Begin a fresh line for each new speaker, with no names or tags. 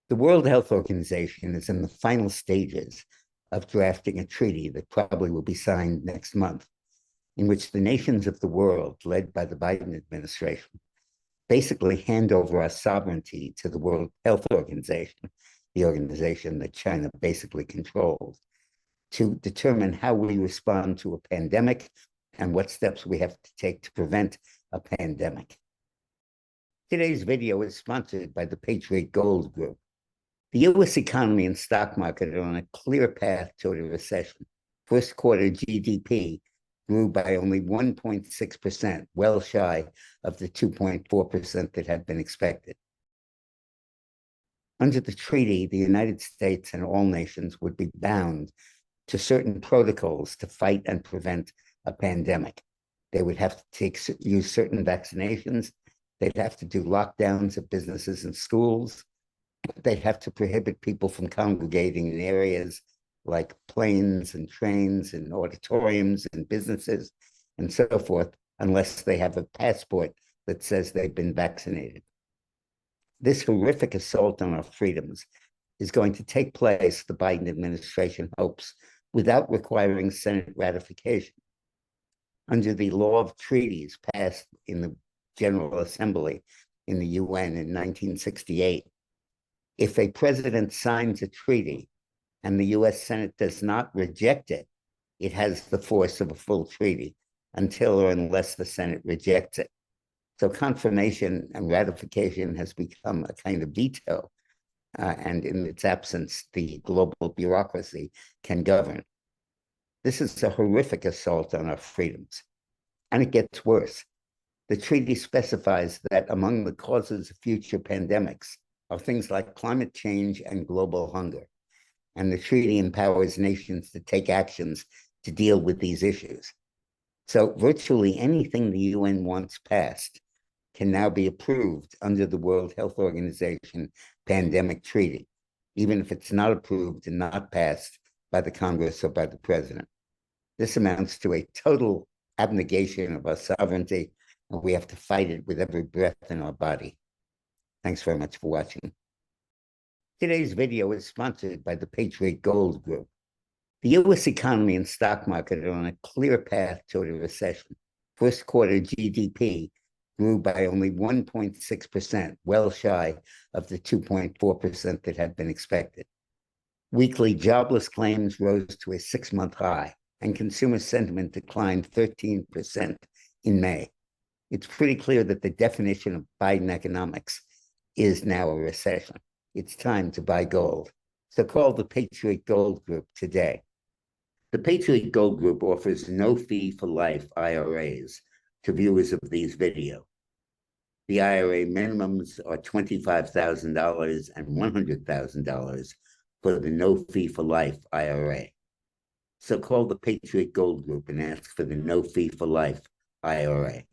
The World Health Organization is in the final stages of drafting a treaty that probably will be signed next month, in which the nations of the world, led by the Biden administration, basically hand over our sovereignty to the World Health Organization, the organization that China basically controls, to determine how we respond to a pandemic and what steps we have to take to prevent a pandemic. Today's video is sponsored by the Patriot Gold Group. The U.S. economy and stock market are on a clear path toward a recession. First quarter GDP grew by only 1.6%, well shy of the 2.4% that had been expected. Under the treaty, the United States and all nations would be bound to certain protocols to fight and prevent a pandemic. They would have to use certain vaccinations. They'd have to do lockdowns of businesses and schools. They'd have to prohibit people from congregating in areas like planes and trains and auditoriums and businesses and so forth, unless they have a passport that says they've been vaccinated. This horrific assault on our freedoms is going to take place, the Biden administration hopes, without requiring Senate ratification. Under the law of treaties passed in the General Assembly in the UN in 1968, if a president signs a treaty and the US Senate does not reject it, it has the force of a full treaty until or unless the Senate rejects it. So confirmation and ratification has become a kind of veto, and in its absence, the global bureaucracy can govern. This is a horrific assault on our freedoms, and it gets worse. The treaty specifies that among the causes of future pandemics are things like climate change and global hunger. And the treaty empowers nations to take actions to deal with these issues. So virtually anything the UN wants passed can now be approved under the World Health Organization Pandemic Treaty, even if it's not approved and not passed by the Congress or by the president. This amounts to a total abnegation of our sovereignty, and we have to fight it with every breath in our body. Thanks very much for watching. Today's video is sponsored by the Patriot Gold Group. The U.S. economy and stock market are on a clear path toward a recession. First quarter GDP grew by only 1.6%, well shy of the 2.4% that had been expected. Weekly jobless claims rose to a 6-month high, and consumer sentiment declined 13% in May. It's pretty clear that the definition of Biden economics is now a recession. It's time to buy gold. So call the Patriot Gold Group today. The Patriot Gold Group offers no fee for life IRAs to viewers of these videos. The IRA minimums are $25,000 and $100,000 for the no fee for life IRA. So call the Patriot Gold Group and ask for the no fee for life IRA.